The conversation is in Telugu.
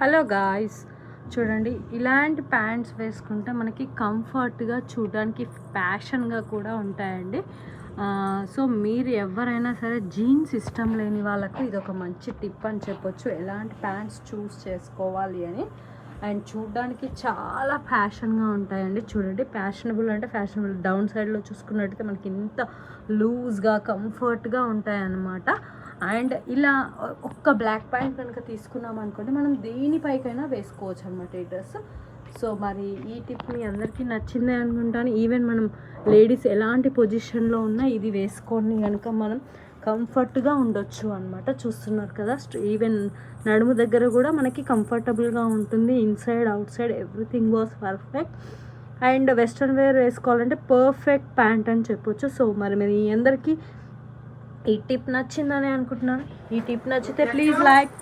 హలో గాయ్స్, చూడండి ఇలాంటి ప్యాంట్స్ వేసుకుంటే మనకి కంఫర్ట్గా చూడడానికి ఫ్యాషన్గా కూడా ఉంటాయండి. సో మీరు ఎవరైనా సరే జీన్స్ ఇష్టం లేని వాళ్ళకు ఇది ఒక మంచి టిప్ అని చెప్పొచ్చు, ఎలాంటి ప్యాంట్స్ చూస్ చేసుకోవాలి అని. అండ్ చూడడానికి చాలా ఫ్యాషన్గా ఉంటాయండి. చూడండి, ఫ్యాషనబుల్ అంటే ఫ్యాషనబుల్, డౌన్ సైడ్లో చూసుకున్నట్టయితే మనకి ఇంత లూజ్గా కంఫర్ట్గా ఉంటాయన్నమాట. అండ్ ఇలా ఒక్క బ్లాక్ ప్యాంట్ కనుక తీసుకున్నాం అనుకోండి, మనం దేనిపైకైనా వేసుకోవచ్చు అనమాట ఈ డ్రెస్. సో మరి ఈ టిప్ మీ అందరికీ నచ్చిందే అనుకుంటాను. ఈవెన్ మనం లేడీస్ ఎలాంటి పొజిషన్లో ఉన్నా ఇది వేసుకొని కనుక మనం కంఫర్ట్గా ఉండొచ్చు అనమాట. చూస్తున్నారు కదా, ఈవెన్ నడుము దగ్గర కూడా మనకి కంఫర్టబుల్గా ఉంటుంది. Inside outside everything was perfect. And western wear వేసుకోవాలంటే పర్ఫెక్ట్ ప్యాంట్ అని చెప్పొచ్చు. సో మరి మీ అందరికీ ఈ టిప్ నచ్చిందని అనుకుంటున్నాను. ఈ టిప్ నచ్చితే ప్లీజ్ లైక్